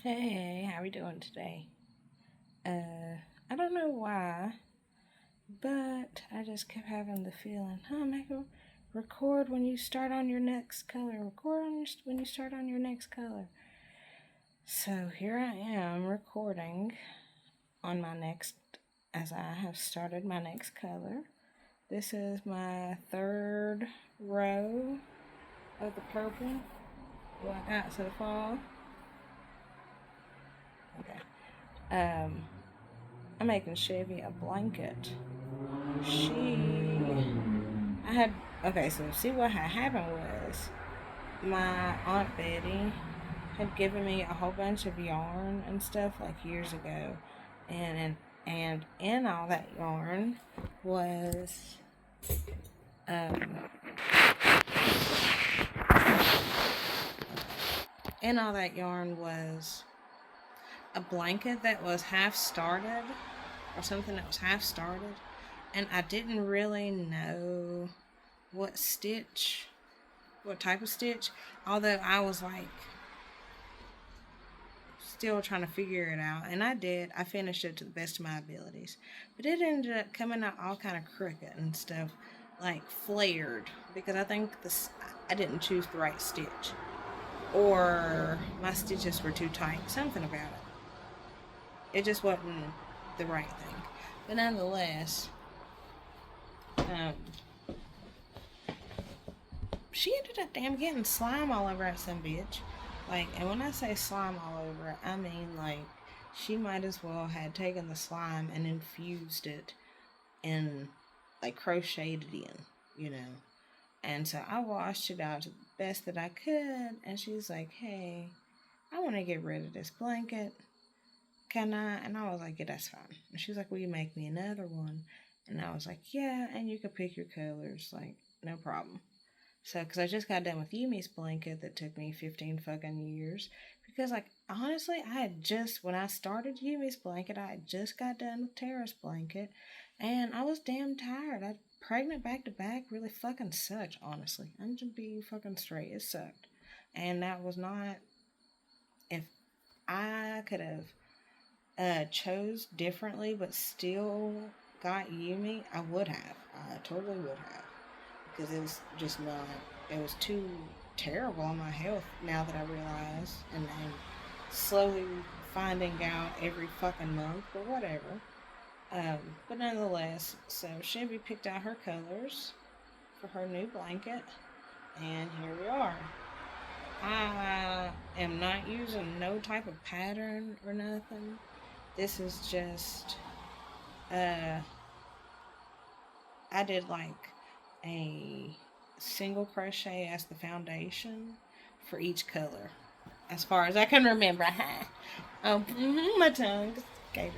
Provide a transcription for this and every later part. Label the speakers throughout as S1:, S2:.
S1: Hey, how we doing today? I don't know why, but I just kept having the feeling, Michael, record when you start on your next color. When you start on your next color. So here I am recording on my next, as I have started my next color. This is my third row of the purple. What I got so far. Okay. I'm making Chevy a blanket. She, I had, okay, so see what had happened was my Aunt Betty had given me a whole bunch of yarn and stuff like years ago. And in all that yarn was, um, in all that yarn was a blanket that was half started or something that was half started. And I didn't really know what stitch, what type of stitch, although I was like still trying to figure it out, and I did. I finished it to the best of my abilities, but it ended up coming out all kind of crooked and stuff, like flared, because I think this I didn't choose the right stitch, or my stitches were too tight. Something about it just wasn't the right thing. But nonetheless, um, she ended up damn getting slime all over that some bitch. Like, and when I say slime all over it, I mean like she might as well had taken the slime and infused it and like crocheted it in. And so I washed it out to the best that I could, and she's like, "Hey, I want to get rid of this blanket. Can I?" And I was like, "Yeah, that's fine." And she's like, "Will you make me another one?" And I was like, "Yeah, and you can pick your colors, like no problem." So, because I just got done with Yumi's blanket that took me 15 fucking years. Because, like, honestly, when I started Yumi's blanket, I had just got done with Tara's blanket. And I was damn tired. Pregnant back to back really fucking sucked, honestly. I'm just being fucking straight. It sucked. And that was not, if I could have chose differently but still got Yumi, I would have. I totally would have, because it was just not, it was too terrible on my health now that I realize, and I'm slowly finding out every fucking month, but whatever. But nonetheless, so Chevy picked out her colors for her new blanket, and here we are. I am not using no type of pattern or nothing. This is just, uh, I did like a single crochet as the foundation for each color, as far as I can remember. My tongue gave it.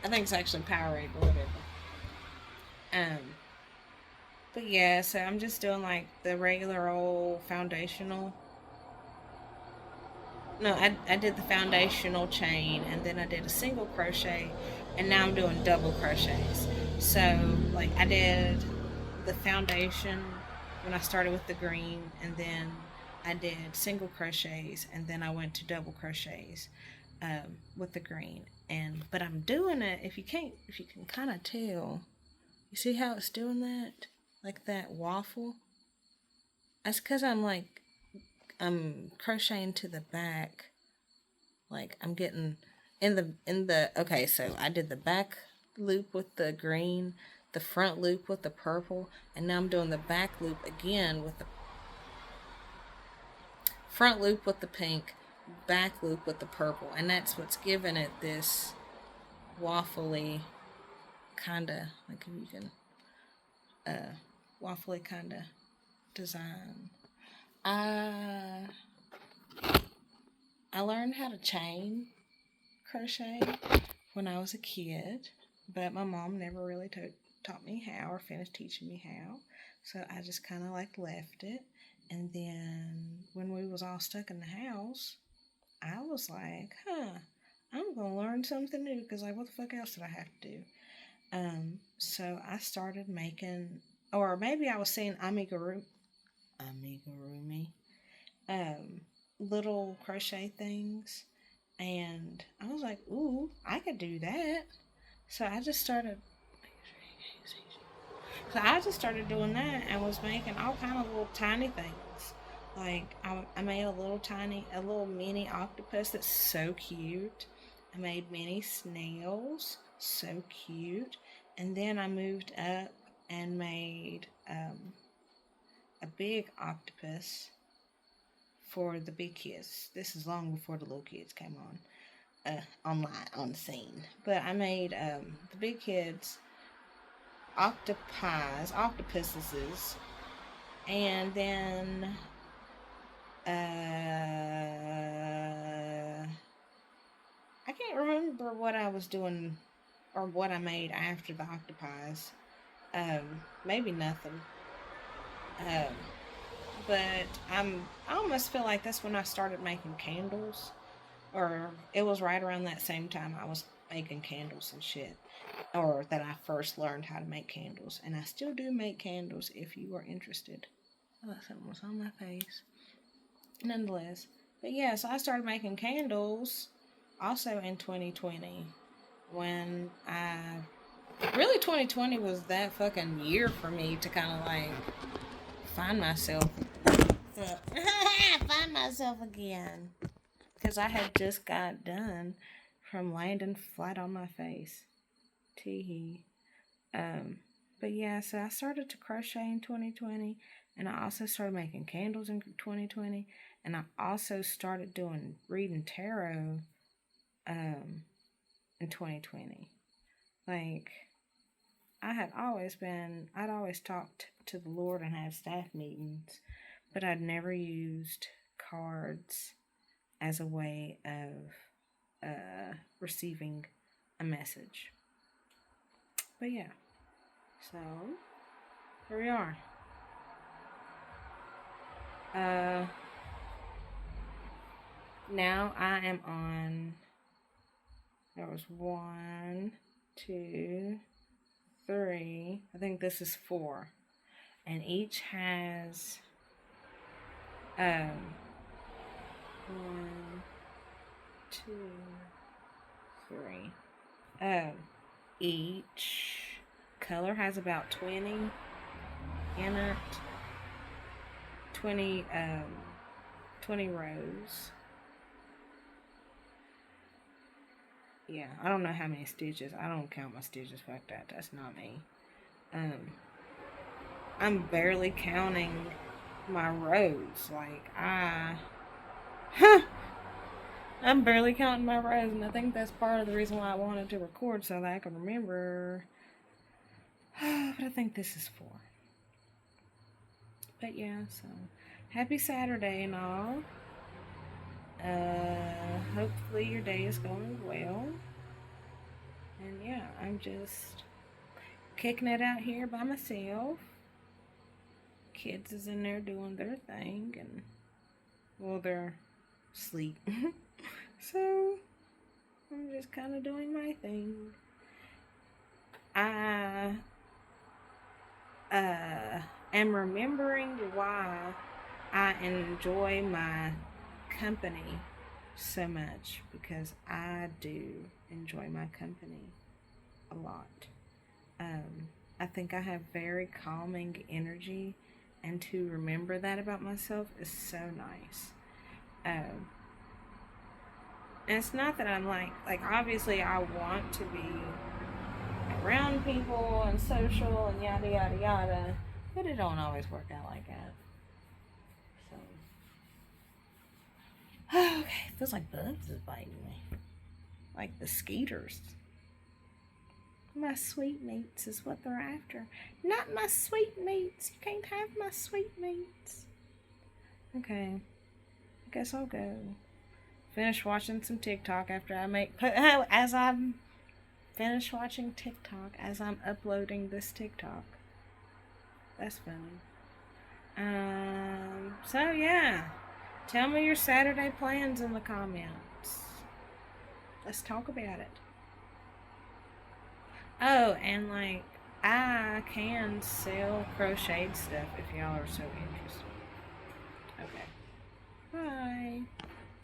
S1: I think it's actually Powerade or whatever. Um, but yeah, so I'm just doing like the regular old foundational. No, I did the foundational chain, and then I did a single crochet, and now I'm doing double crochets. So like I did the foundation when I started with the green, and then I did single crochets, and then I went to double crochets with the green. And but I'm doing it. If you can kind of tell, you see how it's doing that, like that waffle. That's because I'm crocheting to the back. Like I'm getting in the okay. So I did the back loop with the green, the front loop with the purple, and now I'm doing the back loop again with the front loop with the pink, back loop with the purple, and that's what's giving it this waffly kind of, like, if you can uh waffly kind of design. I I learned how to chain crochet when I was a kid, but my mom never really taught me how or finished teaching me how. So I just kind of like left it. And then when we was all stuck in the house, I was like, I'm gonna learn something new, because like, what the fuck else did I have to do? So I started making, or maybe I was seeing amigurumi, um, little crochet things, And I was like, ooh, I could do that. So I just started. So I just started doing that and was making all kind of little tiny things. Like I made a little mini octopus that's so cute. I made mini snails, so cute. And then I moved up and made a big octopus for the big kids. This is long before the little kids came online on the scene. But I made the big kids octopuses, and then I can't remember what I was doing or what I made after the octopies. Maybe nothing. Um, but I almost feel like that's when I started making candles, or it was right around that same time I was making candles and shit, or that I first learned how to make candles, and I still do make candles if you are interested. Oh, something was on my face. Nonetheless, but yeah, so I started making candles also in 2020 when I really 2020 was that fucking year for me to kind of like find myself. Find myself again. Because I had just got done from landing flat on my face. Teehee. Um, but yeah, so I started to crochet in 2020, and I also started making candles in 2020, and I also started doing reading tarot in 2020. Like, I'd always talked to the Lord and had staff meetings, but I'd never used cards as a way of receiving a message. But yeah, so here we are. Now I am on. There was 1, 2, 3. I think this is 4, and each has 1, 2, 3. Each color has about 20 in it. 20 rows. Yeah, I don't know how many stitches. I don't count my stitches. Fuck that. That's not me. I'm barely counting my rows. Like, I'm barely counting my rows, and I think that's part of the reason why I wanted to record, so that I can remember. But I think this is 4. But yeah, so happy Saturday and all. Hopefully your day is going well. And yeah, I'm just kicking it out here by myself. Kids is in there doing their thing, and well, they're asleep. So I'm just kind of doing my thing. I am remembering why I enjoy my company so much, because I do enjoy my company a lot. I think I have very calming energy, and to remember that about myself is so nice. And it's not that I'm like obviously I want to be around people and social and yada yada yada, but it don't always work out like that. So, okay, it feels like bugs is biting me, like the skeeters. My sweetmeats is what they're after. Not my sweetmeats. You can't have my sweetmeats. Okay, I guess I'll go finish watching some TikTok after I make as I'm finish watching TikTok as I'm uploading this TikTok. That's funny. So yeah, tell me your Saturday plans in the comments. Let's talk about it. Oh, and like, I can sell crocheted stuff if y'all are so interested. Okay. Bye.